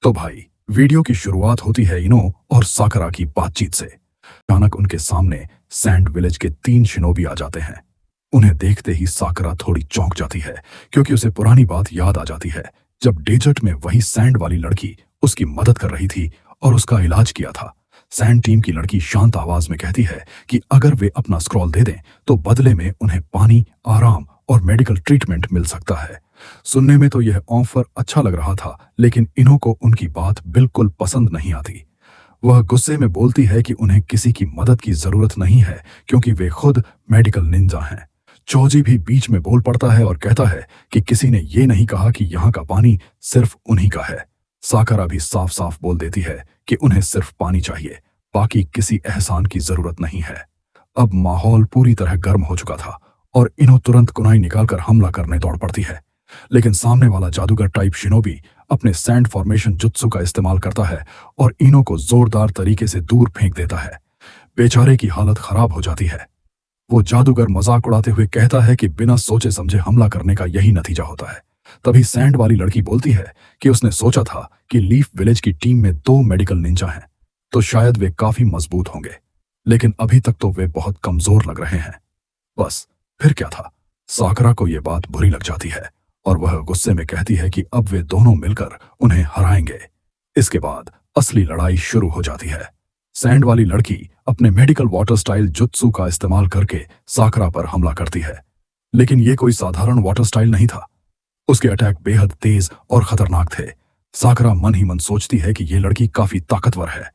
तो भाई, वीडियो की शुरुआत होती है इनो और साकरा की बातचीत से। अचानक उनके सामने सैंड विलेज के 3 शिनोबी आ जाते हैं। उन्हें देखते ही साकरा थोड़ी चौंक जाती है, क्योंकि उसे पुरानी बात याद आ जाती है जब डेजर्ट में वही सैंड वाली लड़की उसकी मदद कर रही थी और उसका इलाज किया था। सैंड टीम की लड़की शांत आवाज में कहती है कि अगर वे अपना स्क्रॉल दे दें तो बदले में उन्हें पानी, आराम और मेडिकल ट्रीटमेंट मिल सकता है। सुनने में तो यह ऑफर अच्छा लग रहा था, लेकिन इन्हों को उनकी बात बिल्कुल पसंद नहीं आती। वह गुस्से में बोलती है कि उन्हें किसी की मदद की जरूरत नहीं है, क्योंकि वे खुद मेडिकल निंजा हैं। चौजी भी बीच में बोल पड़ता है और कहता है कि किसी ने ये नहीं कहा कि यहाँ का पानी सिर्फ उन्हीं का है। साकरा भी साफ साफ बोल देती है कि उन्हें सिर्फ पानी चाहिए, बाकी किसी एहसान की जरूरत नहीं है। अब माहौल पूरी तरह गर्म हो चुका था और इन्हों तुरंत कुनाई निकालकर हमला करने दौड़ पड़ती है, लेकिन सामने वाला जादूगर टाइप शिनोबी अपने सैंड फॉर्मेशन जुत्सु का इस्तेमाल करता है और इनो को जोरदार तरीके से दूर फेंक देता है। बेचारे की हालत खराब हो जाती है। वो जादूगर मजाक उड़ाते हुए कहता है कि बिना सोचे समझे हमला करने का यही नतीजा होता है। तभी सैंड वाली लड़की बोलती है कि उसने सोचा था कि लीफ विलेज की टीम में 2 मेडिकल निंजा हैं, तो शायद वे काफी मजबूत होंगे, लेकिन अभी तक तो वे बहुत कमजोर लग रहे हैं। बस फिर क्या था, साकरा को यह बात बुरी लग जाती है और वह गुस्से में कहती है कि अब वे दोनों मिलकर उन्हें हराएंगे। इसके बाद असली लड़ाई शुरू हो जाती है। सैंड वाली लड़की अपने मेडिकल वाटर स्टाइल जुत्सु का इस्तेमाल करके साकरा पर हमला करती है, लेकिन यह कोई साधारण वाटर स्टाइल नहीं था। उसके अटैक बेहद तेज और खतरनाक थे। साकरा मन ही मन सोचती है कि यह लड़की काफी ताकतवर है,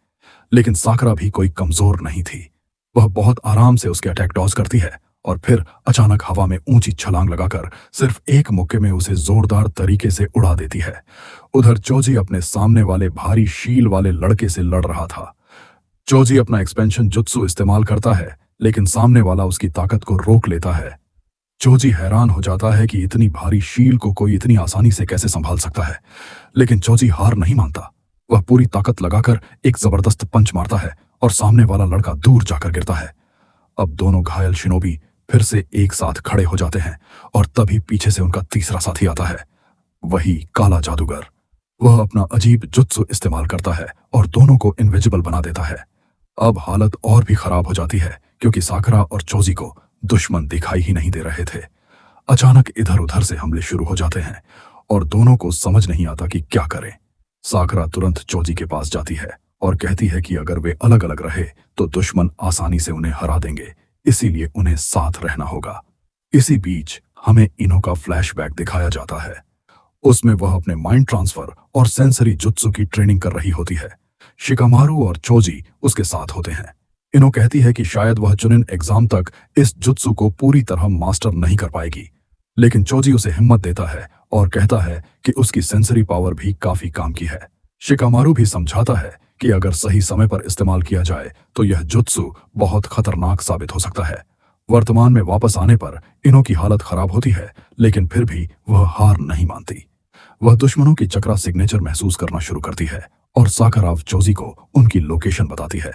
लेकिन साकरा भी कोई कमजोर नहीं थी। वह बहुत आराम से उसके अटैक डॉज करती है और फिर अचानक हवा में ऊंची छलांग लगाकर सिर्फ एक मुक्के में उसे जोरदार तरीके से उड़ा देती है। उधर चोजी अपने सामने वाले भारी शील वाले लड़के से लड़ रहा था। चोजी अपना एक्सपेंशन जुत्सु इस्तेमाल करता है, लेकिन सामने वाला उसकी ताकत को रोक लेता है। चोजी हैरान हो जाता है कि इतनी भारी शील को कोई इतनी आसानी से कैसे संभाल सकता है, लेकिन चोजी हार नहीं मानता। वह पूरी ताकत लगाकर एक जबरदस्त पंच मारता है और सामने वाला लड़का दूर जाकर गिरता है। अब दोनों घायल शिनोबी फिर से एक साथ खड़े हो जाते हैं और तभी पीछे से उनका तीसरा साथी आता है, वही काला जादूगर। वह अपना अजीब जुत्सु इस्तेमाल करता है और दोनों को इनविजिबल बना देता है। अब हालत और भी खराब हो जाती है, क्योंकि साकरा और चोजी को दुश्मन दिखाई ही नहीं दे रहे थे। अचानक इधर उधर से हमले शुरू हो जाते हैं और दोनों को समझ नहीं आता कि क्या करें। साकरा तुरंत चोजी के पास जाती है और कहती है कि अगर वे अलग अलग रहे तो दुश्मन आसानी से उन्हें हरा देंगे, इसीलिए उन्हें साथ रहना होगा। इसी बीच हमें इनो का फ्लैशबैक दिखाया जाता है। उसमें वह अपने माइंड ट्रांसफर और सेंसरी जुत्सु की ट्रेनिंग कर रही होती है। शिकामारू और चोजी उसके साथ होते हैं। इनो कहती है कि शायद वह चुनिन एग्जाम तक इस जुत्सु को पूरी तरह मास्टर नहीं कर पाएगी, लेकिन चोजी उसे हिम्मत देता है और कहता है कि उसकी सेंसरी पावर भी काफी काम की है। शिकामारू भी समझाता है कि अगर सही समय पर इस्तेमाल किया जाए तो यह जुत्सु बहुत खतरनाक साबित हो सकता है। वर्तमान में वापस आने पर इनो की हालत खराब होती है, लेकिन फिर भी वह हार नहीं मानती। वह दुश्मनों की चक्रा सिग्नेचर महसूस करना शुरू करती है और साकरा चोजी को उनकी लोकेशन बताती है।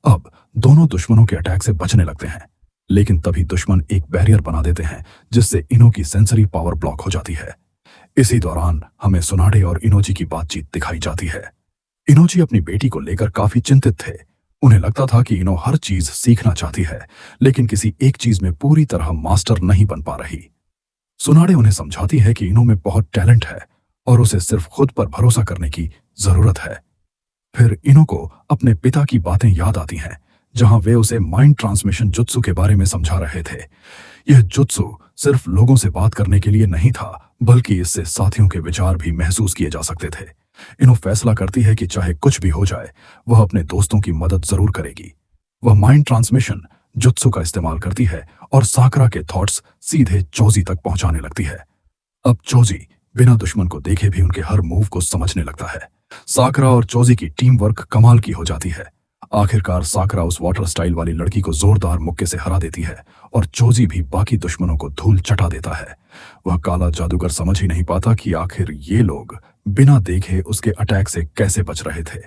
अब दोनों दुश्मनों के अटैक से बचने लगते हैं, लेकिन तभी दुश्मन एक बैरियर बना देते हैं जिससे इनो की सेंसरी पावर ब्लॉक हो जाती है। इसी दौरान हमें सुनाडे और इनोजी की बातचीत दिखाई जाती है। इनोजी अपनी बेटी को लेकर काफी चिंतित थे। उन्हें लगता था कि इनो हर चीज सीखना चाहती है, लेकिन किसी एक चीज में पूरी तरह मास्टर नहीं बन पा रही। सुनाडे उन्हें समझाती है कि इनो में बहुत टैलेंट है और उसे सिर्फ खुद पर भरोसा करने की जरूरत है। फिर इनो को अपने पिता की बातें याद आती हैं, जहां वे उसे माइंड ट्रांसमिशन जुत्सु के बारे में समझा रहे थे। यह जुत्सु सिर्फ लोगों से बात करने के लिए नहीं था, बल्कि इससे साथियों के विचार भी महसूस किए जा सकते थे। इनो फैसला करती है कि चाहे कुछ भी हो जाए, वह अपने दोस्तों की मदद जरूर करेगी। वह माइंड ट्रांसमिशन जुत्सु का इस्तेमाल करती है और साकरा के थॉट्स सीधे चोजी तक पहुंचाने लगती है। अब चोजी बिना दुश्मन को देखे भी उनके हर मूव को समझने लगता है। साकरा और चोजी की टीम वर्क कमाल की हो जाती है। आखिरकार साकरा उस वाटर स्टाइल वाली लड़की को जोरदार मुक्के से हरा देती है और चोजी भी बाकी दुश्मनों को धूल चटा देता है। वह काला जादूगर समझ ही नहीं पाता कि आखिर ये लोग बिना देखे उसके अटैक से कैसे बच रहे थे।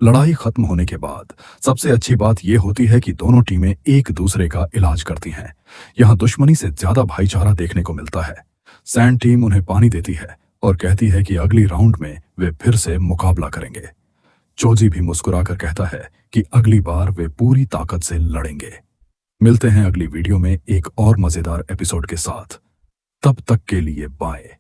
लड़ाई खत्म होने के बाद सबसे अच्छी बात यह होती है कि दोनों टीमें एक दूसरे का इलाज करती हैं। यहाँ दुश्मनी से ज्यादा भाईचारा देखने को मिलता है। सैंड टीम उन्हें पानी देती है और कहती है कि अगली राउंड में वे फिर से मुकाबला करेंगे। चोजी भी मुस्कुराकर कहता है कि अगली बार वे पूरी ताकत से लड़ेंगे। मिलते हैं अगली वीडियो में एक और मजेदार एपिसोड के साथ। तब तक के लिए बाय।